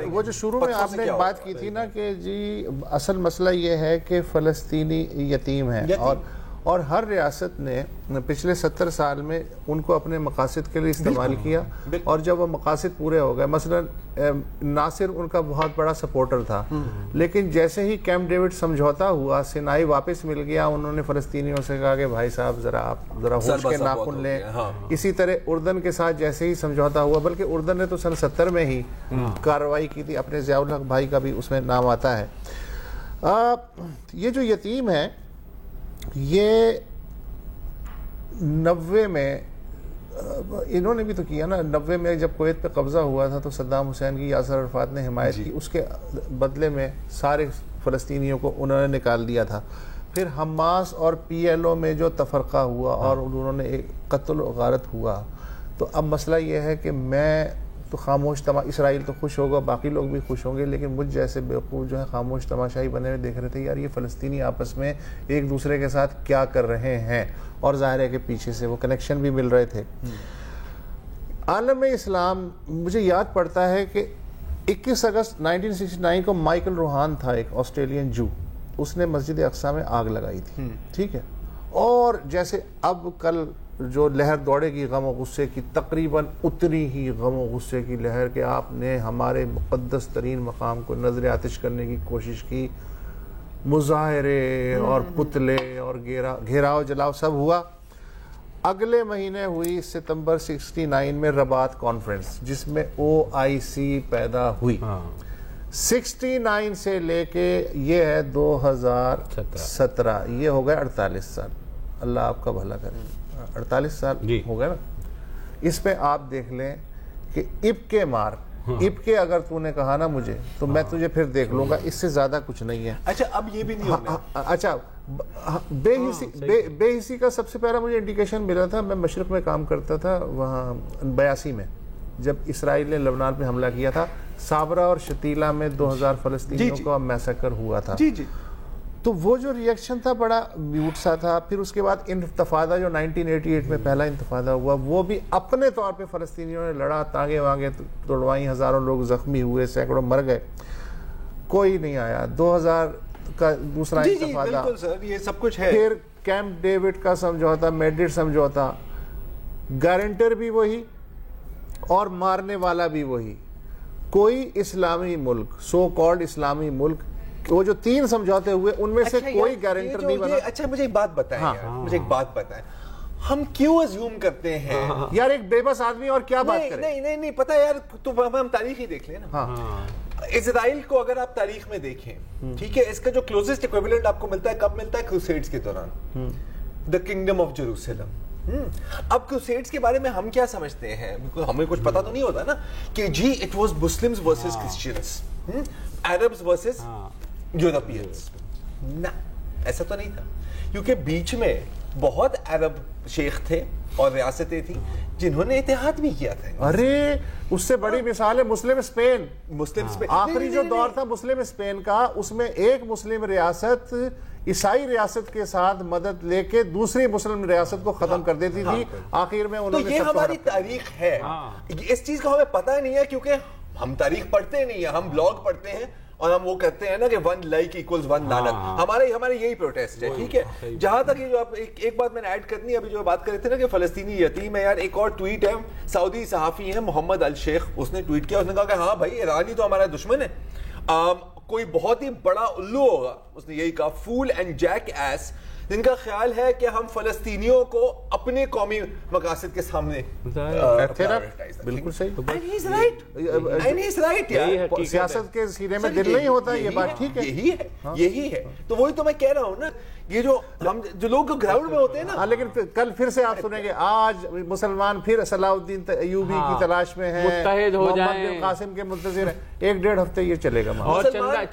وہ جو شروع میں آپ نے بات کی تھی نا کہ جی اصل مسئلہ یہ ہے کہ فلسطینی یتیم ہیں, اور ہر ریاست نے پچھلے 70 سال میں ان کو اپنے مقاصد کے لیے استعمال کیا, اور جب وہ مقاصد پورے ہو گئے, مثلا ناصر ان کا بہت بڑا سپورٹر تھا, لیکن جیسے ہی کیمپ ڈیوڈ سمجھوتا ہوا, سینائی واپس مل گیا, انہوں نے فلسطینیوں سے کہا کہ بھائی صاحب آپ ذرا ہوش کے ناخن لیں. اسی طرح اردن کے ساتھ جیسے ہی سمجھوتا ہوا, بلکہ اردن نے تو سن 70 میں ہی کارروائی کی تھی, اپنے ضیاء الحق بھائی کا بھی اس میں نام آتا ہے. یہ جو یتیم ہے یہ 90 میں انہوں نے بھی تو کیا نا, 90 میں جب کویت پہ قبضہ ہوا تھا تو صدام حسین کی یاسر عرفات نے حمایت کی, اس کے بدلے میں سارے فلسطینیوں کو انہوں نے نکال دیا تھا. پھر حماس اور پی ایل او میں جو تفرقہ ہوا اور انہوں نے ایک قتل و غارت ہوا, تو اب مسئلہ یہ ہے کہ میں تو خاموش اسرائیل تو خوش ہوگا, باقی لوگ بھی خوش ہوں گے, لیکن مجھ جیسے بیوقوف جو ہے خاموش تماشائی بنے ہوئے دیکھ رہے تھے یار یہ فلسطینی آپس میں ایک دوسرے کے ساتھ کیا کر رہے ہیں, اور ظاہر ہے کہ پیچھے سے وہ کنیکشن بھی مل رہے تھے. عالم اسلام مجھے یاد پڑتا ہے کہ 21 اگست 1969 کو مائیکل روہان تھا, ایک آسٹریلین جو, اس نے مسجد اقصی میں آگ لگائی تھی, ٹھیک ہے, اور جیسے اب کل جو لہر دوڑے گی غم و غصے کی, تقریباً اتنی ہی غم و غصے کی لہر کہ آپ نے ہمارے مقدس ترین مقام کو نظر آتش کرنے کی کوشش کی, مظاہرے اور پتلے اور گھیراؤ جلاؤ سب ہوا. اگلے مہینے ہوئی ستمبر 69 میں رباط کانفرنس, جس میں OIC پیدا ہوئی. 69 سے لے کے یہ ہے 2017, یہ ہو گئے 48 سال. اللہ آپ کا بھلا کرے, 48 سال ہو گئے نا. اس پہ آپ دیکھ لیں کہ اب کے مار, اب کے اگر تو نے کہا نا مجھے تو میں تجھے پھر دیکھ لوں گا, اس سے زیادہ کچھ نہیں ہے. اچھا اب یہ بھی نہیں ہونا. اچھا بے حسی کا سب سے پہلا مجھے انڈیکیشن ملا تھا, میں مشرق میں کام کرتا تھا وہاں 82 میں, جب اسرائیل نے لبنان پہ حملہ کیا تھا, صابرہ اور شتیلہ میں 2000 فلسطینیوں کا میسیکر ہوا تھا. تو وہ جو ریئیکشن تھا بڑا میوٹ سا تھا. پھر اس کے بعد انتفاضہ جو 1988 میں پہلا انتفاضہ ہوا, وہ بھی اپنے طور پہ فلسطینیوں نے لڑا, تانگے وانگے توڑوائیں, ہزاروں لوگ زخمی ہوئے, سینکڑوں مر گئے. کوئی نہیں آیا. 2000 کا دوسرا انتفاضہ, بالکل سر, یہ سب کچھ ہے. پھر کیمپ ڈیوڈ کا سمجھوتا, میڈرڈ سمجھوتا, گارنٹر بھی وہی اور مارنے والا بھی وہی. کوئی اسلامی ملک, سو کالڈ اسلامی ملک, وہ جو 3 سمجھوتے ہوئے ان میں سے کوئی گارنٹر نہیں بنا. اچھا مجھے ایک بات بتائیں یار, مجھے ایک بات بتائیں, ہم کیوں ازیوم کرتے ہیں یار ایک بے بس آدمی اور کیا بات کرے. نہیں پتہ یار, تو ہم تاریخ ہی دیکھ لیں نا. اسرائیل کو اگر آپ تاریخ میں دیکھیں, ٹھیک ہے, اس کا جو کلوزسٹ ایکویولنٹ آپ کو ملتا ہے کب ملتا ہے؟ کروسیڈز کے دوران, دا کنگڈم آف جیروسلم. اب کروسیڈز کے بارے میں ہم کیا سمجھتے ہیں, ہمیں کچھ پتا تو نہیں ہوتا نا کہ جی it was Muslims versus Christians, Arabs versus Europeans. نہ, ایسا تو نہیں تھا, کیونکہ بیچ میں بہت عرب شیخ تھے اور ریاستیں تھیں جنہوں نے اتحاد بھی کیا تھا. ارے اس سے بڑی مثال ہے مسلم اسپین. مسلم اسپین آخری جو دور تھا مسلم اسپین کا, اس میں ایک مسلم ریاست عیسائی ریاست کے ساتھ مدد لے کے دوسری مسلم ریاست کو ختم کر دیتی تھی. آخر میں انہوں نے, تو یہ ہماری تاریخ ہے. اس چیز کا ہمیں پتہ نہیں ہے کیونکہ ہم تاریخ پڑھتے نہیں ہیں, ہم بلاگ پڑھتے ہیں اور ہم وہ کہتے ہیں نا کہ 1 لائک ایکولز 1 لعنت. ہمارے یہی پروٹیسٹ ہے, ٹھیک ہے. جہاں تک یہ جو آپ ایک بات میں نے ایڈ کرنی ہے, ابھی جو بات کر رہے تھے نا کہ فلسطینی یتیم ہے, یار ایک اور ٹویٹ ہے, سعودی صحافی ہیں محمد الشیخ, اس نے ٹویٹ کیا, اس نے کہا کہ ہاں بھائی ایران ہی تو ہمارا دشمن ہے, کوئی بہت ہی بڑا الو ہوگا, اس نے یہی کہا, فول اینڈ جیک ایس, جن کا خیال ہے کہ ہم فلسطینیوں کو اپنے قومی مقاصد کے سامنے. بالکل صحیح, سیاست کے سینے میں دل نہیں ہوتا, یہ بات ٹھیک ہے, یہی ہے. تو وہی تو میں کہہ رہا ہوں نا, یہ جو لوگ گراؤنڈ میں ہوتے ہیں نا. لیکن کل پھر سے آپ سنیں گے آج مسلمان پھر صلاح الدین ایوبی کی تلاش میں ہیں, متحد ہو جائیں, محمد بن قاسم کے منتظر ہیں. 1-1.5 ہفتے یہ چلے گا, اور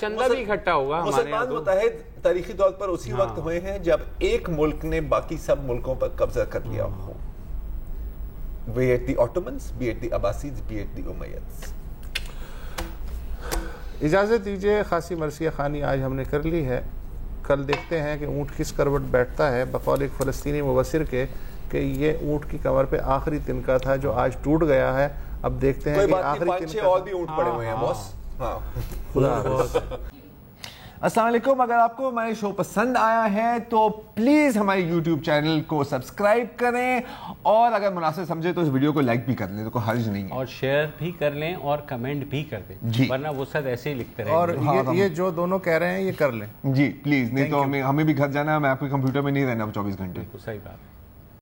چندہ بھی اکٹھا ہوگا. مسلمان متحد تاریخی طور پر اسی وقت ہوئے ہیں جب ایک ملک نے باقی سب ملکوں پر قبضہ کر لیا ہو. be it the Ottomans, be it the Abbasids, be it the Umayyads. اجازت دیجئے, خاصی مرثیہ خوانی آج ہم نے کر لی ہے. کل دیکھتے ہیں کہ اونٹ کس کروٹ بیٹھتا ہے. بقول ایک فلسطینی مبصر کے کہ یہ اونٹ کی کمر پہ آخری تنکا تھا جو آج ٹوٹ گیا ہے. اب دیکھتے ہیں کہ آخری تنکا, اور بھی اونٹ پڑے ہوئے ہیں باس. خدا حافظ. السلام علیکم. اگر آپ کو ہمارے شو پسند آیا ہے تو پلیز ہمارے یوٹیوب چینل کو سبسکرائب کریں, اور اگر مناسب سمجھے تو اس ویڈیو کو لائک بھی کر لیں, تو کوئی حرج نہیں ہے, اور شیئر بھی کر لیں اور کمنٹ بھی کر دیں, ورنہ وہ سب ایسے ہی لکھتے رہیں. اور یہ جو دونوں کہہ رہے ہیں یہ کر لیں جی پلیز, نہیں تو ہمیں بھی گھر جانا ہے, میں آپ کے کمپیوٹر میں نہیں رہنا 24 گھنٹے. صحیح بات.